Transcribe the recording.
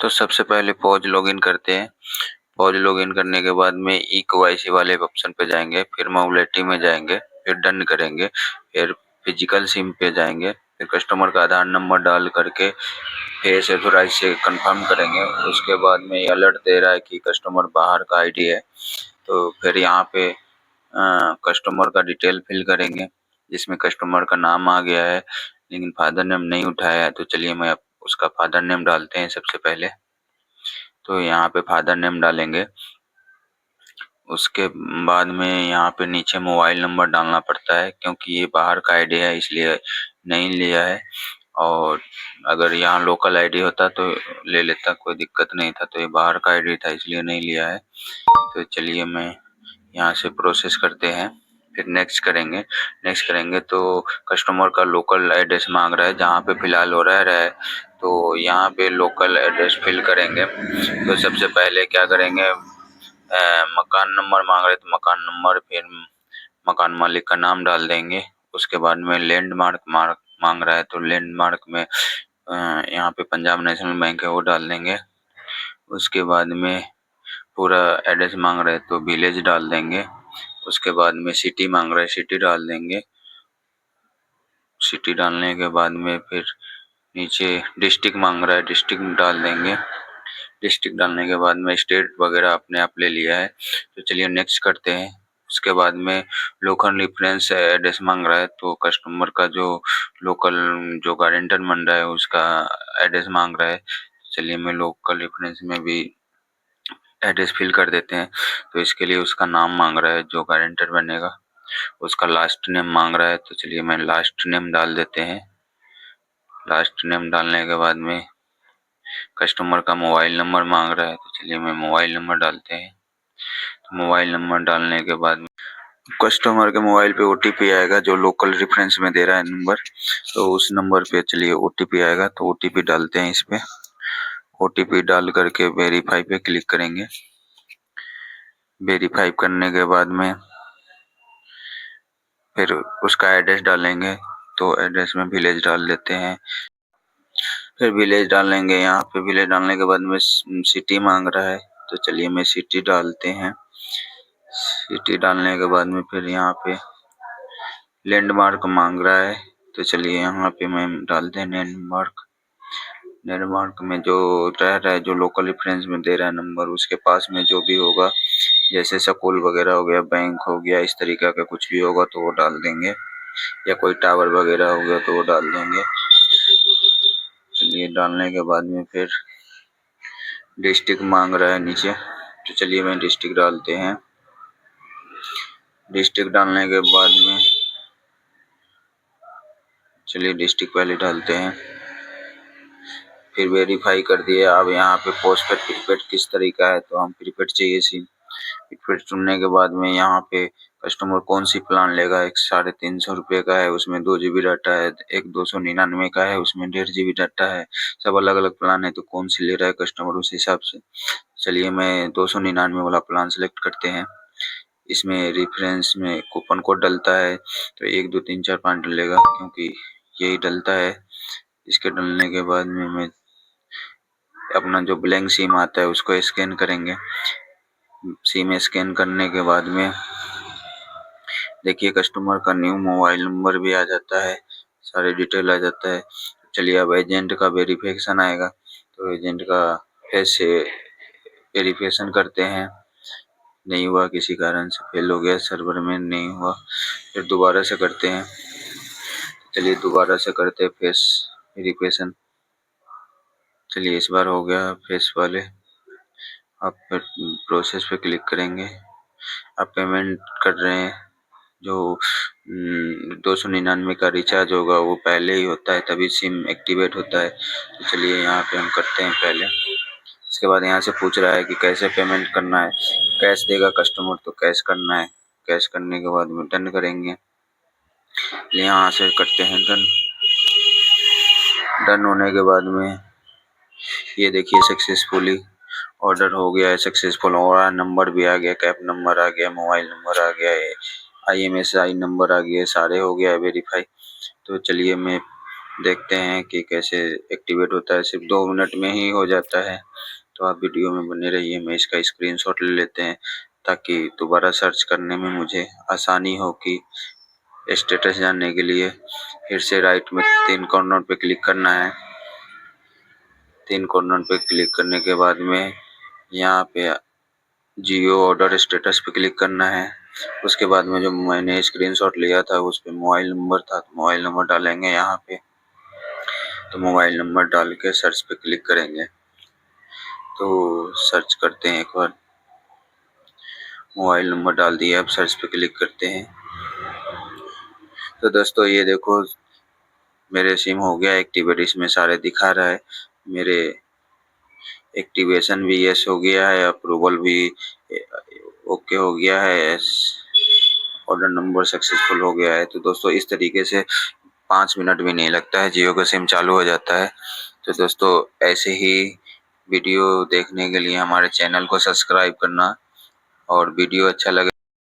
तो सबसे पहले पॉज लॉगिन करते हैं। पॉज लॉगिन करने के बाद में ई केवाईसी वाले ऑप्शन पे जाएंगे, फिर मोबिलिटी में जाएंगे, फिर डन करेंगे, फिर फिजिकल सिम पे जाएंगे, फिर कस्टमर का आधार नंबर डाल करके फेस एथोराइज से कंफर्म करेंगे। उसके बाद में अलर्ट दे रहा है कि कस्टमर बाहर का आईडी है, तो फिर यहाँ पे कस्टमर का डिटेल फिल करेंगे, जिसमें कस्टमर का नाम आ गया है लेकिन फादर नेम नहीं उठाया है। तो चलिए मैं उसका फादर नेम डालते हैं सबसे पहले। तो यहाँ पे फादर नेम डालेंगे। उसके बाद में यहाँ पे नीचे मोबाइल नंबर डालना पड़ता है, क्योंकि ये बाहर का आईडी है इसलिए नहीं लिया है। और अगर यहाँ लोकल आईडी होता तो ले लेता, कोई दिक्कत नहीं था। तो ये बाहर का आईडी था इसलिए नहीं लिया है। तो चलिए मैं यहाँ से प्रोसेस करते हैं, फिर नेक्स्ट करेंगे। नेक्स्ट करेंगे तो कस्टमर का लोकल एड्रेस मांग रहा है जहाँ पे फिलहाल हो रहा है। तो यहाँ पे लोकल एड्रेस फिल करेंगे। तो सबसे पहले क्या करेंगे, मकान नंबर मांग रहे तो मकान नंबर, फिर मकान मालिक का नाम डाल देंगे। उसके बाद में लैंडमार्क मांग रहा है तो लैंडमार्क में यहाँ पे पंजाब नेशनल बैंक है वो डाल देंगे। उसके बाद में पूरा एड्रेस मांग रहे तो विलेज डाल देंगे। उसके बाद में सिटी मांग रहा है सिटी डाल देंगे। सिटी डालने के बाद में फिर नीचे डिस्ट्रिक्ट मांग रहा है डिस्ट्रिक्ट डाल देंगे। डिस्ट्रिक्ट डालने के बाद में स्टेट वगैरह अपने आप ले लिया है। तो चलिए नेक्स्ट करते हैं। उसके बाद में लोकल रेफरेंस एड्रेस मांग रहा है, तो कस्टमर का जो लोकल जो गारंटर बन रहा है उसका एड्रेस मांग रहा है। चलिए मैं लोकल रेफरेंस में भी एड्रेस फिल कर देते हैं। तो इसके लिए उसका नाम मांग रहा है जो गारंटर बनेगा, उसका लास्ट नेम मांग रहा है। तो चलिए मैं लास्ट नेम डाल देते हैं। लास्ट नेम डालने के बाद में कस्टमर का मोबाइल नंबर मांग रहा है, तो चलिए मैं मोबाइल नंबर डालते हैं। तो मोबाइल नंबर डालने के बाद कस्टमर के मोबाइल पे ओटीपी आएगा जो लोकल रेफरेंस में दे रहा है नंबर, तो उस नंबर पे चलिए ओटीपी आएगा तो ओटीपी डालते हैं इस पे। ओटीपी डाल करके वेरीफाई पे क्लिक करेंगे। वेरीफाई करने के बाद में फिर उसका एड्रेस डालेंगे, तो एड्रेस में विलेज डाल देते हैं। फिर विलेज डालेंगे। यहाँ पे विलेज डालने के बाद में सिटी मांग रहा है, तो चलिए मैं सिटी डालते हैं। सिटी डालने के बाद में फिर यहाँ पे लैंडमार्क मांग रहा है, तो चलिए यहाँ पे मैं डालते हैं लैंडमार्क। लैंडमार्क में जो रह रहा है जो लोकल रेफरेंस में दे रहा है नंबर, उसके पास में जो भी होगा, जैसे स्कूल वगैरह हो गया, बैंक हो गया, इस तरीके का कुछ भी होगा तो वो डाल देंगे, या कोई टावर वगैरह हो गया तो वो डाल देंगे। चलिए डालने के बाद में फिर डिस्ट्रिक्ट मांग रहा है नीचे, तो चलिए मैं डिस्ट्रिक्ट डालते हैं। डिस्ट्रिक्ट डालने के बाद में चलिए डिस्ट्रिक्ट पहले डालते हैं। फिर वेरीफाई कर दिए। अब यहाँ पे पोस्टपेड प्रीपेड किस तरीका है, तो हम प्रीपेड चाहिए सिम। प्रीपेड चुनने के बाद में यहाँ पे कस्टमर कौन सी प्लान लेगा, एक 350 का है उसमें 2 GB डाटा है, एक 299 का है उसमें 1.5 GB डाटा है। सब अलग अलग प्लान है, तो कौन सी ले रहा है कस्टमर उस हिसाब से। चलिए मैं 299 वाला प्लान सेलेक्ट करते हैं। इसमें रेफरेंस में कूपन कोड डलता है, तो 1 2 3 4 5 डलेगा, क्योंकि यही डलता है। इसके डलने के बाद में मैं अपना जो ब्लैंक सिम आता है उसको स्कैन करेंगे। सिम स्कैन करने के बाद में देखिए कस्टमर का न्यू मोबाइल नंबर भी आ जाता है, सारे डिटेल आ जाता है। चलिए अब एजेंट का वेरिफिकेशन आएगा, तो एजेंट का फेस से वेरिफिकेशन करते हैं। नहीं हुआ, किसी कारण से फेल हो गया, सर्वर में नहीं हुआ, फिर दोबारा से करते हैं। चलिए दोबारा से करते हैं फेस वेरिफिकेशन। चलिए इस बार हो गया फेस वाले। आप प्रोसेस पे क्लिक करेंगे। आप पेमेंट कर रहे हैं, जो 299 का रिचार्ज होगा वो पहले ही होता है, तभी सिम एक्टिवेट होता है। तो चलिए यहाँ पे हम करते हैं पहले। इसके बाद यहाँ से पूछ रहा है कि कैसे पेमेंट करना है, कैश देगा कस्टमर तो कैश करना है। कैश करने के बाद में डन करेंगे। यहाँ से करते हैं डन। डन होने के बाद में ये देखिए सक्सेसफुली ऑर्डर हो गया है, सक्सेसफुल और नंबर भी आ गया, कैप नंबर आ गया, मोबाइल नंबर आ गया है, IMSI नंबर आ गया, सारे हो गया है वेरीफाई। तो चलिए मैं देखते हैं कि कैसे एक्टिवेट होता है। सिर्फ 2 मिनट में ही हो जाता है, तो आप वीडियो में बने रहिए। मैं इसका स्क्रीनशॉट ले लेते हैं ताकि दोबारा सर्च करने में मुझे आसानी हो कि स्टेटस जानने के लिए। फिर से राइट में 3 कॉर्नर पे क्लिक करना है। 3 कॉर्नर पे क्लिक करने के बाद में यहाँ पे जियो ऑर्डर स्टेटस पे क्लिक करना है। उसके बाद में जो मैंने स्क्रीनशॉट लिया था उस पे मोबाइल नंबर था, तो मोबाइल नंबर डालेंगे यहाँ पे। तो मोबाइल नंबर डाल के सर्च पे क्लिक करेंगे। तो सर्च करते हैं एक बार, मोबाइल नंबर डाल दिया, अब सर्च पे क्लिक करते हैं। तो दोस्तों ये देखो मेरे सिम हो गया एक्टिवेट, इसमें सारे दिखा रहा है। मेरे एक्टिवेशन भी यस हो गया है, अप्रूवल भी ओके हो गया है, ऑर्डर नंबर सक्सेसफुल हो गया है। तो दोस्तों इस तरीके से 5 मिनट भी नहीं लगता है, जियो का सिम चालू हो जाता है। तो दोस्तों ऐसे ही वीडियो देखने के लिए हमारे चैनल को सब्सक्राइब करना, और वीडियो अच्छा लगे